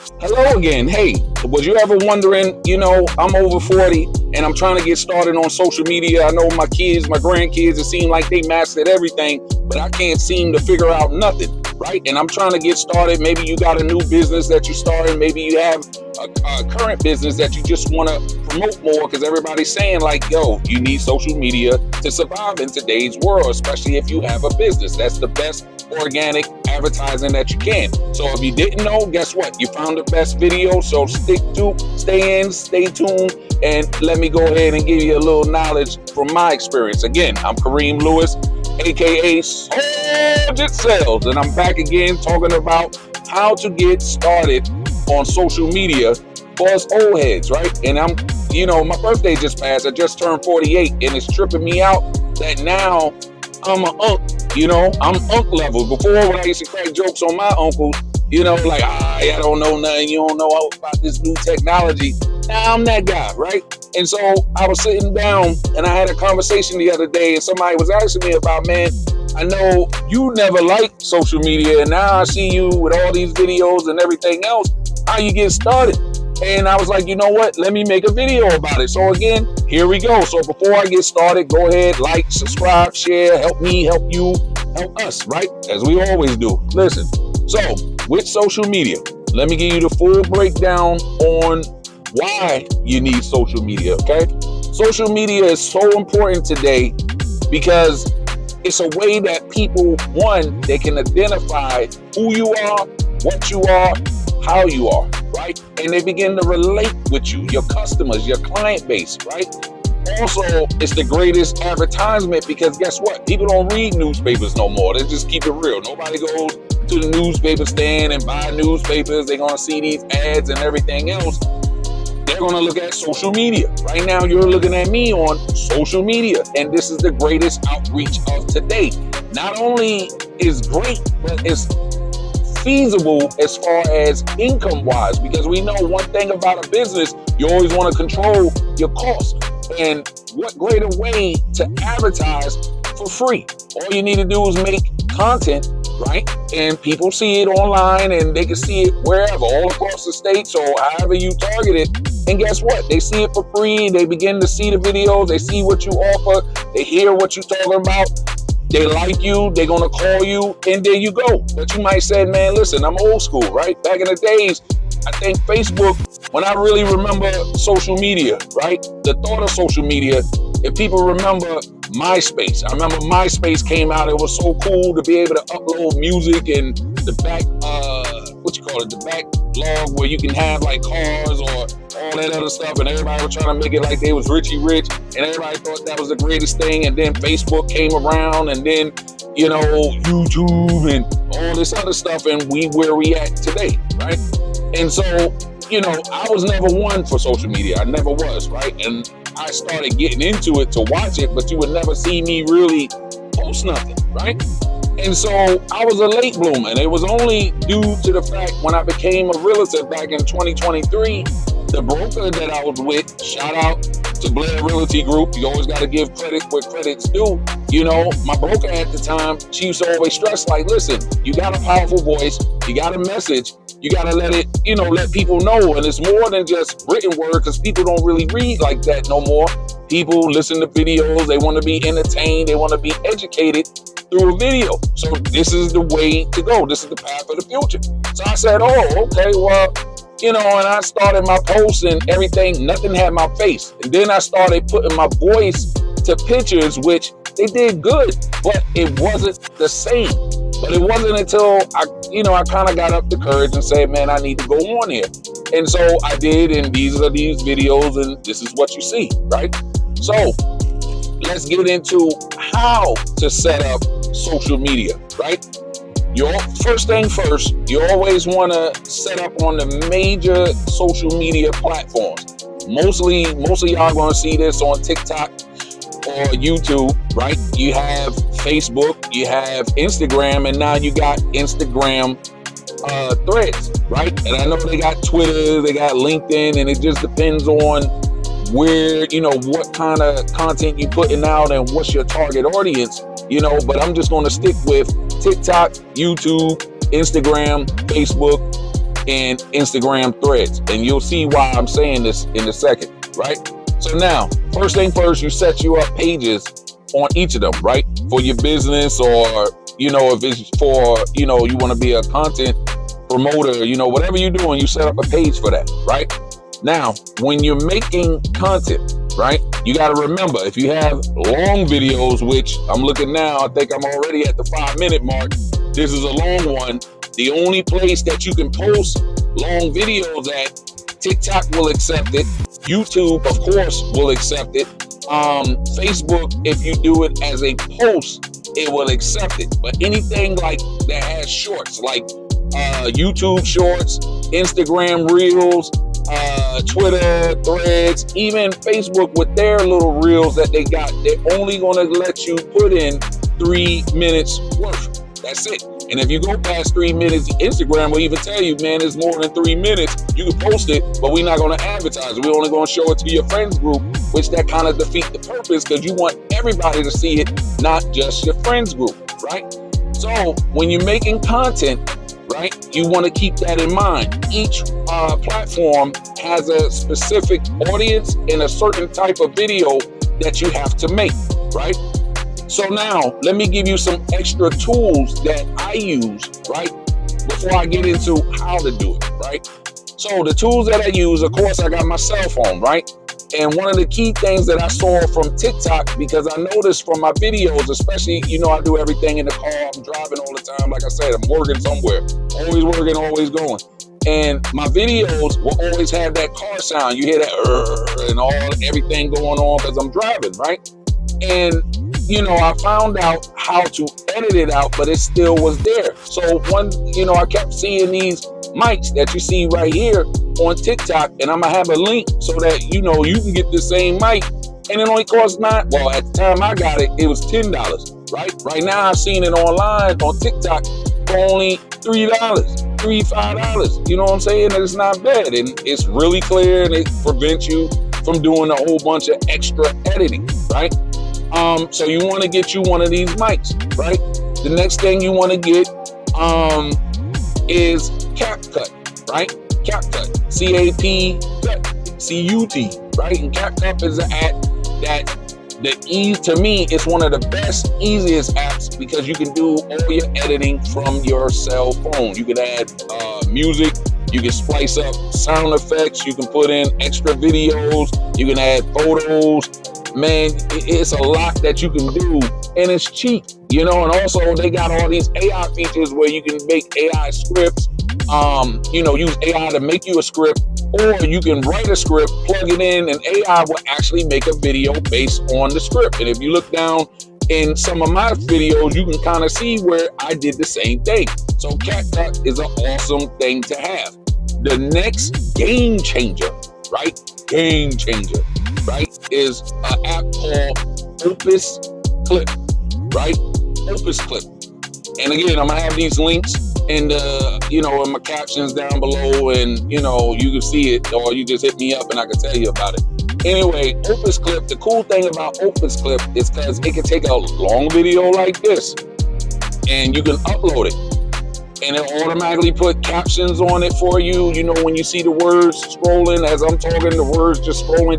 Hello again. Hey, was you ever wondering, I'm over 40 and I'm trying to get started on social media. I know my kids, my grandkids, it seem like they mastered everything, but I can't seem to figure out nothing, right? And I'm trying to get started. Maybe you got a new business that you started. Maybe you have a current business that you just want to promote more because everybody's saying like, yo, you need social media to survive in today's world, especially if you have a business. That's the best organic advertising that you can. So if you didn't know, guess what? You found the best video. So stay in, stay tuned, and let me go ahead and give you a little knowledge from my experience. Again, I'm Kareem Lewis, aka Soldier Sales, and I'm back again talking about how to get started on social media for us old heads, right? And my birthday just passed. I just turned 48, and it's tripping me out that now I'm an unk. I'm unk level. Before, when I used to crack jokes on my uncles, like, I don't know nothing. You don't know about this new technology. Now I'm that guy, right? And so I was sitting down and I had a conversation the other day, and somebody was asking me about, man, I know you never liked social media, and now I see you with all these videos and everything else. How you get started? And I was like, you know what? Let me make a video about it. So again, here we go. So before I get started, go ahead, like, subscribe, share, help me, help you, help us, right? As we always do. Listen, so with social media, let me give you the full breakdown on why you need social media, okay? Social media is so important today because it's a way that people, one, they can identify who you are, what you are, how you are, right? And they begin to relate with you, your customers, your client base, right? Also, it's the greatest advertisement because guess what? People don't read newspapers no more. They just keep it real. Nobody goes to the newspaper stand and buy newspapers. They're going to see these ads and everything else. They're going to look at social media. Right now, you're looking at me on social media, and this is the greatest outreach of today. Not only is great, but it's feasible as far as income wise, because we know one thing about a business, you always want to control your costs. And what greater way to advertise for free? All you need to do is make content, right? And people see it online and they can see it wherever, all across the state. So however you target it, and guess what? They see it for free. They begin to see the videos. They see what you offer. They hear what you're talking about. They like you, they're gonna call you, and there you go. But you might say, man, listen, I'm old school, right? Back in the days, I think Facebook, when I really remember social media, right? The thought of social media, if people remember MySpace, I remember MySpace came out, it was so cool to be able to upload music and the back, the back blog where you can have like cars or all that other stuff, and everybody was trying to make it like they was Richie Rich, and everybody thought that was the greatest thing. And then Facebook came around, and then YouTube and all this other stuff, and where we at today, right? And so I was never one for social media. I never was, right? And I started getting into it to watch it, but you would never see me really post nothing, right? And so I was a late bloomer, and it was only due to the fact when I became a realtor back in 2023, the broker that I was with, shout out to Blair Realty Group. You always got to give credit where credit's due. My broker at the time, she used to always stress like, listen, you got a powerful voice, you got a message, you got to let it, let people know. And it's more than just written word because people don't really read like that no more. People listen to videos, they want to be entertained, they want to be educated through a video. So this is the way to go. This is the path of the future. So I said, oh, okay, well, and I started my posts and everything, nothing had my face. And then I started putting my voice to pictures, which they did good, but it wasn't the same. But it wasn't until I kind of got up the courage and said, man, I need to go on here. And so I did, and these are these videos, and this is what you see, right? So let's get into how to set up social media, right? First thing first, you always want to set up on the major social media platforms. Most of y'all going to see this on TikTok or YouTube, right? You have Facebook, you have Instagram, and now you got Instagram threads, right? And I know they got Twitter, they got LinkedIn, and it just depends on where, what kind of content you putting out and what's your target audience, but I'm just going to stick with TikTok, YouTube, Instagram, Facebook, in Instagram threads. And you'll see why I'm saying this in a second, right? So now, first thing first, you set you up pages on each of them, right? For your business, or, you know, if it's for, you know, you want to be a content promoter, you know, whatever you're doing, you set up a page for that, right? Now, when you're making content, right, you got to remember, if you have long videos, which I'm looking now, I think I'm already at the 5-minute mark. This is a long one. The only place that you can post long videos at, TikTok will accept it. YouTube, of course, will accept it. Facebook, if you do it as a post, it will accept it. But anything like that has shorts, like YouTube shorts, Instagram reels, Twitter threads, even Facebook with their little reels that they got, they're only going to let you put in 3 minutes worth. That's it. And if you go past 3 minutes, Instagram will even tell you, man, it's more than 3 minutes. You can post it, but we're not going to advertise it. We're only going to show it to your friends group, which that kind of defeats the purpose, because you want everybody to see it, not just your friends group, right? So when you're making content, right, you want to keep that in mind. Each platform has a specific audience and a certain type of video that you have to make, right? So now, let me give you some extra tools that I use, right, before I get into how to do it, right? So the tools that I use, of course, I got my cell phone, right? And one of the key things that I saw from TikTok, because I noticed from my videos, especially, you know, I do everything in the car, I'm driving all the time. Like I said, I'm working somewhere, always working, always going. And my videos will always have that car sound. You hear that and everything going on because I'm driving, right? And you know, I found out how to edit it out, but it still was there. So I kept seeing these mics that you see right here on TikTok, and I'm gonna have a link so that, you know, you can get the same mic, and it only costs at the time I got it, it was $10, right? Right now I've seen it online on TikTok for only $3, $5. You know what I'm saying? And it's not bad, and it's really clear, and it prevents you from doing a whole bunch of extra editing, right? So you want to get you one of these mics, right? The next thing you want to get is CapCut, right? CapCut, CapCut, right? And CapCut is an app to me, it's one of the best, easiest apps, because you can do all your editing from your cell phone. You can add music, you can splice up sound effects, you can put in extra videos, you can add photos. Man, it's a lot that you can do, and it's cheap, you know. And also, they got all these AI features where you can make AI scripts, use AI to make you a script, or you can write a script, plug it in, and AI will actually make a video based on the script. And if you look down in some of my videos, you can kind of see where I did the same thing. So CapCut is an awesome thing to have. The next game changer, right? Is an app called Opus Clip, right? Opus Clip. And again, I'm gonna have these links in in my captions down below, and you can see it, or you just hit me up and I can tell you about it. Anyway, Opus Clip, the cool thing about Opus Clip is because it can take a long video like this and you can upload it, and it'll automatically put captions on it for you. You know, when you see the words scrolling as I'm talking, the words just scrolling,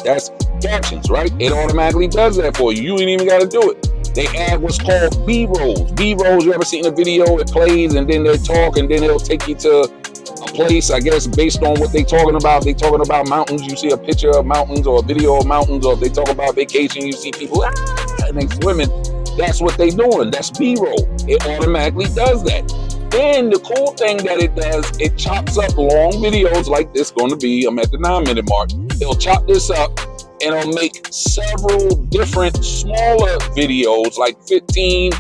that's captions, right? It automatically does that for you. You ain't even got to do it. They add what's called B-rolls. B-rolls, you ever seen a video, it plays, and then they talk, and then it'll take you to a place, I guess, based on what they talking about. They talking about mountains, you see a picture of mountains or a video of mountains, or if they talk about vacation, you see people, and they swimming. That's what they doing. That's B-roll. It automatically does that. Then the cool thing that it does, it chops up long videos like this. Going to be, I'm at the 9-minute mark. It'll chop this up, and it'll make several different smaller videos, like 15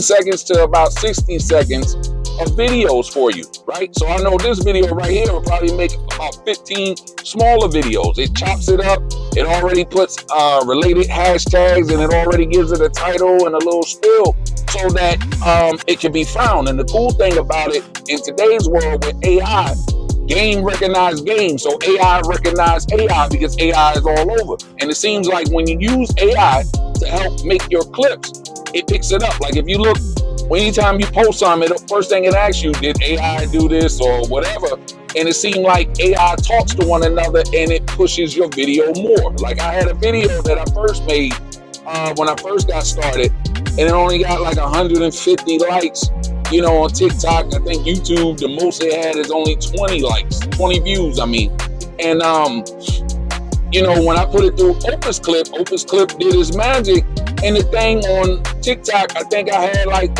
seconds to about 60 seconds of videos for you, right? So I know this video right here will probably make about 15 smaller videos. It chops it up. It already puts related hashtags, and it already gives it a title and a little spiel so that it can be found. And the cool thing about it, in today's world with AI, game recognize game. So AI recognize AI because AI is all over. And it seems like when you use AI to help make your clips, it picks it up. Like if you look anytime you post something, the first thing it asks you, did AI do this or whatever? And it seemed like AI talks to one another and it pushes your video more. Like I had a video that I first made when I first got started, and it only got like 150 likes. You know, on TikTok, I think YouTube, the most it had is only 20 likes, 20 views, I mean. And, you know, when I put it through Opus Clip did its magic. And the thing on TikTok, I think I had like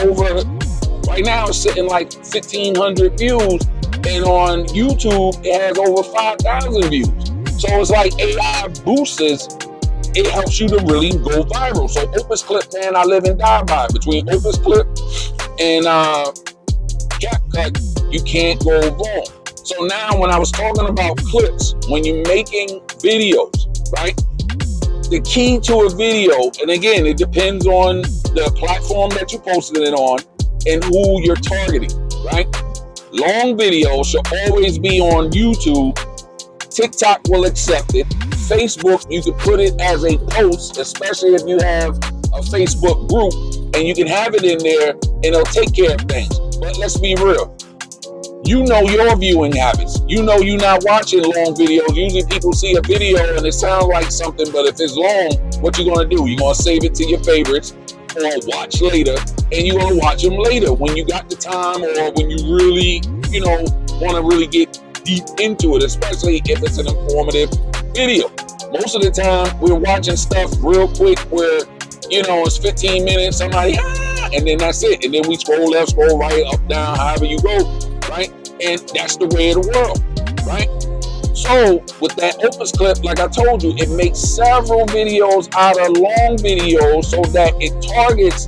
right now it's sitting like 1,500 views. And on YouTube, it has over 5,000 views. So it's like AI boosts, it helps you to really go viral. So Opus Clip, man, I live and die by it. Between Opus Clip and CapCut, you can't go wrong. So now when I was talking about clips, when you're making videos, right? The key to a video, and again, it depends on the platform that you posted it on and who you're targeting, right? Long videos should always be on YouTube. TikTok will accept it. Facebook, you can put it as a post, especially if you have a Facebook group, and you can have it in there and it'll take care of things. But let's be real. You know your viewing habits. You know you're not watching long videos. Usually people see a video and it sounds like something, but if it's long, what you gonna do? You're gonna save it to your favorites or watch later, and you're gonna watch them later when you got the time or when you really, you know, wanna really get deep into it, especially if it's an informative video. Most of the time, we're watching stuff real quick where, you know, it's 15 minutes, somebody, and then that's it. And then we scroll left, scroll right, up, down, however you go, right? And that's the way of the world, right? So with that Opus Clip, like I told you, it makes several videos out of long videos so that it targets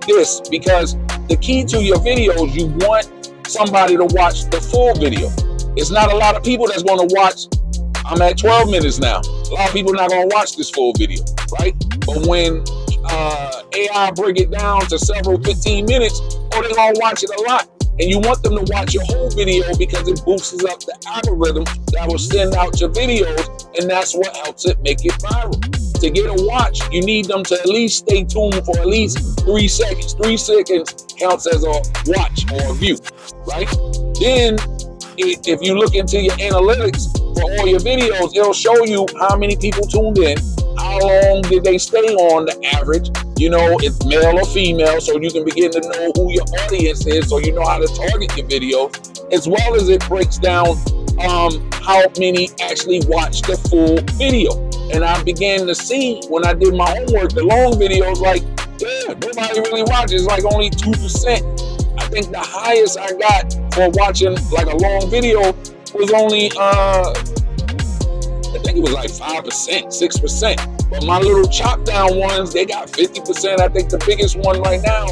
this, because the key to your videos, you want somebody to watch the full video. It's not a lot of people that's going to watch. I'm at 12 minutes now. A lot of people are not going to watch this full video, right? But when AI break it down to several 15 minutes, they're going to watch it a lot. And you want them to watch your whole video because it boosts up the algorithm that will send out your videos, and that's what helps it make it viral. To get a watch, you need them to at least stay tuned for at least 3 seconds. 3 seconds counts as a watch or a view, right? Then, if you look into your analytics for all your videos, it'll show you how many people tuned in, how long did they stay on the average, you know, it's male or female, so you can begin to know who your audience is, so you know how to target your videos, as well as it breaks down how many actually watch the full video. And I began to see, when I did my homework, the long videos, like, yeah, nobody really watches, like only 2%. I think the highest I got for watching like a long video was only, I think it was like 5%, 6%. But my little chop down ones, they got 50%. I think the biggest one right now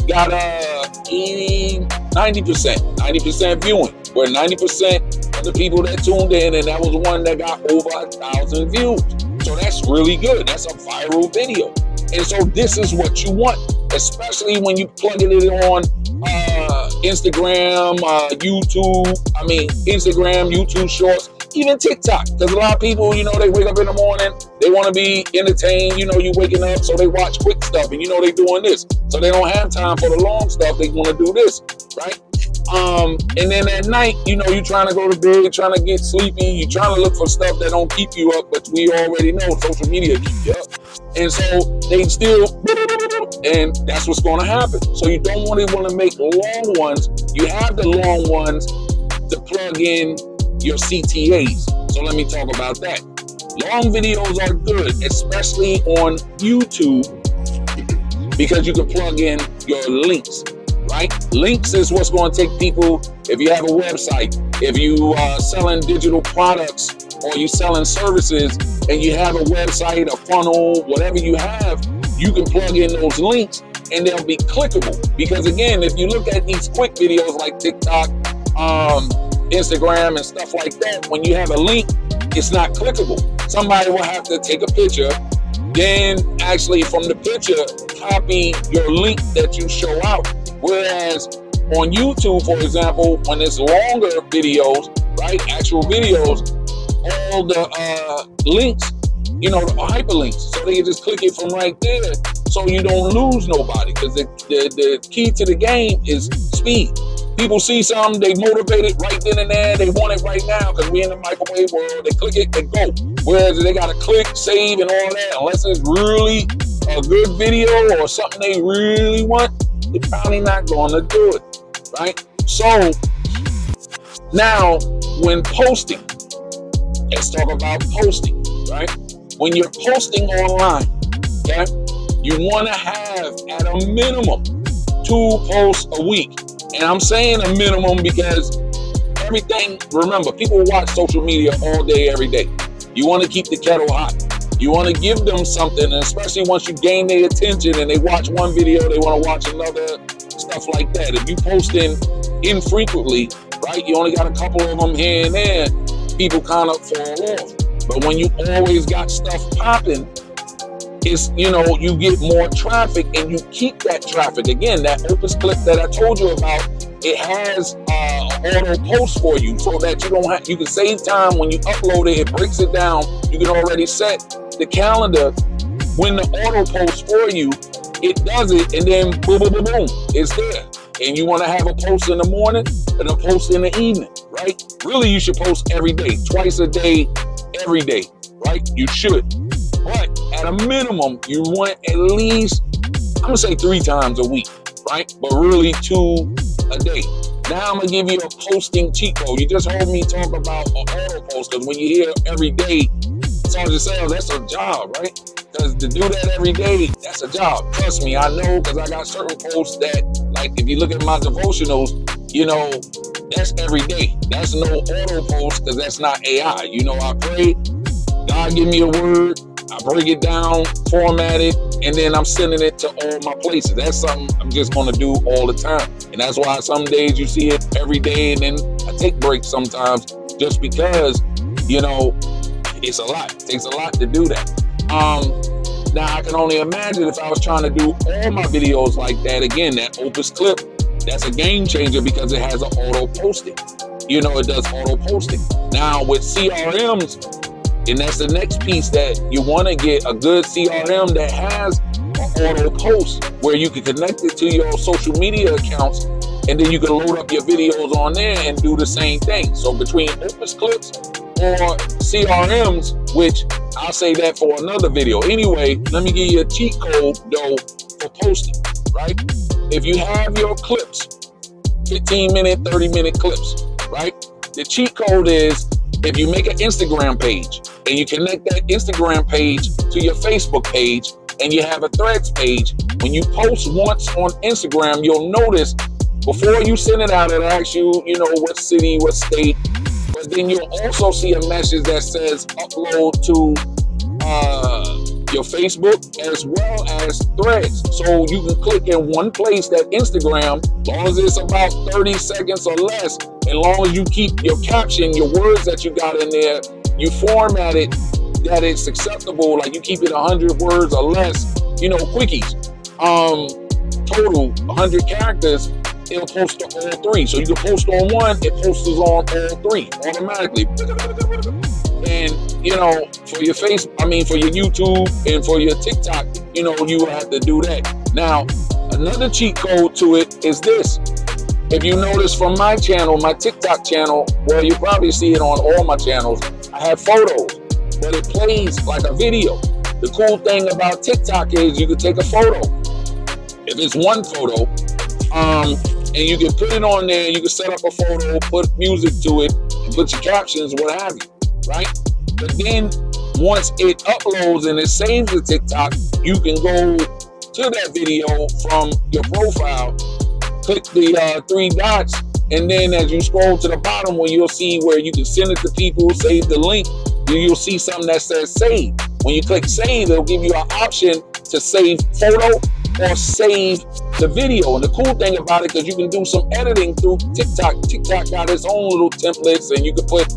got 90% viewing, where 90% of the people that tuned in, and that was one that got over 1,000 views. So that's really good. That's a viral video. And so this is what you want, especially when you plugging it on Instagram, Instagram, YouTube Shorts, even TikTok. Because a lot of people, you know, they wake up in the morning, they want to be entertained. You know, you waking up, so they watch quick stuff, and you know they doing this. So they don't have time for the long stuff. They want to do this, right? And then at night, you know, you trying to go to bed, trying to get sleepy, you trying to look for stuff that don't keep you up, but we already know social media keep you up. And so they still, and that's what's going to happen. So you don't want to make long ones. You have the long ones to plug in your CTAs. So let me talk about that. Long videos are good, especially on YouTube, because you can plug in your links. Right? Links is what's going to take people, if you have a website, if you are selling digital products or you selling services and you have a website, a funnel, whatever you have, you can plug in those links and they'll be clickable. Because again, if you look at these quick videos like TikTok, Instagram and stuff like that, when you have a link, it's not clickable. Somebody will have to take a picture, then actually from the picture, copy your link that you show out. Whereas on YouTube, for example, when it's longer videos, right, actual videos, all the links, you know, the hyperlinks, so they can just click it from right there. so you don't lose nobody. Because the key to the game is speed. People see something, they motivated right then and there, they want it right now because we in the microwave world, they click it, they go. Whereas they gotta click, save, and all that, unless it's really a good video or something they really want, they're probably not gonna do it, right? So, now, when posting, let's talk about posting, right? When you're posting online, okay, you wanna have at a minimum 2 posts a week. And I'm saying a minimum because everything, remember, people watch social media all day, every day. You want to keep the kettle hot. You want to give them something, and especially once you gain their attention and they watch one video, they want to watch another, stuff like that. If you posting infrequently, right, you only got a couple of them here and there, people kind of fall off. But when you always got stuff popping, it's, you know, you get more traffic and you keep that traffic. Again, that Opus Clip that I told you about, it has auto post for you so that you don't have, you can save time when you upload it. It breaks it down. You can already set the calendar when the auto post for you. It does it, and then boom, boom, boom, boom, it's there. And you want to have a post in the morning and a post in the evening, right? Really, you should post every day, twice a day, every day, right? You should. But at a minimum, you want at least, I'm gonna say 3 times a week, right? But really 2 a day. Now I'm gonna give you a posting cheat code. You just heard me talk about an auto post, because when you hear every day, it's hard to say, oh, that's a job, right? Because to do that every day, that's a job. Trust me, I know, because I got certain posts that, like, if you look at my devotionals, you know, that's every day. That's no auto post, because that's not AI. You know, I pray, God give me a word, I break it down, format it, and then I'm sending it to all my places. That's something I'm just going to do all the time. And that's why some days you see it every day, and then I take breaks sometimes just because, you know, it's a lot. It takes a lot to do that. Now I can only imagine if I was trying to do all my videos like that. Again, that Opus Clip, that's a game changer because it has an auto posting. You know, it does auto posting. Now with CRMs, and that's the next piece, that you want to get a good CRM that has an auto post where you can connect it to your social media accounts, and then you can load up your videos on there and do the same thing. So between Opus Clips or CRMs, which I'll say that for another video. Anyway, let me give you a cheat code though for posting, right? If you have your clips, 15-minute, 30-minute clips, right? The cheat code is, if you make an Instagram page and you connect that Instagram page to your Facebook page and you have a Threads page, when you post once on Instagram, you'll notice before you send it out, it asks you, you know, what city, what state, but then you'll also see a message that says upload to your Facebook as well as Threads. So you can click in one place, that Instagram, as long as it's about 30 seconds or less, as long as you keep your caption, your words that you got in there, you format it that it's acceptable, like you keep it 100 words or less, you know, quickies. Total 100 characters, it'll post to all 3. So you can post on one, it posts on all 3 automatically. And, you know, for your for your YouTube and for your TikTok, you know, you will have to do that. Now, another cheat code to it is this. If you notice from my channel, my TikTok channel, well, you probably see it on all my channels, I have photos, but it plays like a video. The cool thing about TikTok is you can take a photo. If it's one photo, and you can put it on there, you can set up a photo, put music to it, and put your captions, what have you, right? But then once it uploads and it saves to TikTok, you can go to that video from your profile, click the 3 dots, and then as you scroll to the bottom where you'll see where you can send it to people, save the link, you'll see something that says save. When you click save, it'll give you an option to save photo or save the video. And the cool thing about it, because you can do some editing through TikTok. TikTok got its own little templates, and you can put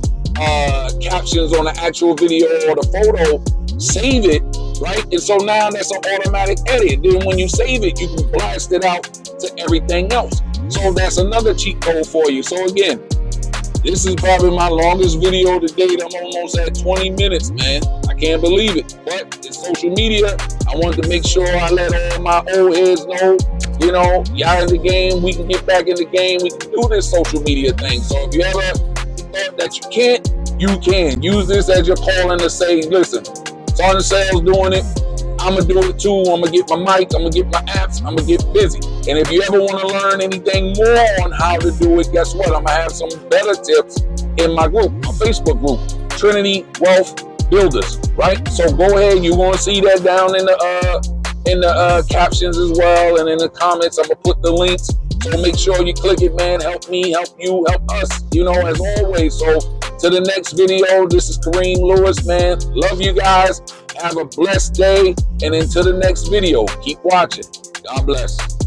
captions on the actual video or the photo, save it, right? And so now that's an automatic edit. Then when you save it, you can blast it out to everything else. So that's another cheat code for you. So again, this is probably my longest video to date. I'm almost at 20 minutes, man. I can't believe it. But it's social media. I wanted to make sure I let all my old heads know, you know, y'all in the game, we can get back in the game, we can do this social media thing. So if you ever thought that you can't, you can. Use this as your calling to say, listen, Sergeant Sales doing it, I'm going to do it too. I'm going to get my mic, I'm going to get my apps, I'm going to get busy. And if you ever want to learn anything more on how to do it, guess what? I'm going to have some better tips in my group, my Facebook group, Trinity Wealth Builders, right? So go ahead, you're going to see that down in the captions as well, and in the comments. I'm going to put the links. So make sure you click it, man. Help me, help you, help us, you know, as always. So to the next video, this is Kareem Lewis, man. Love you guys. Have a blessed day. And until the next video, keep watching. God bless.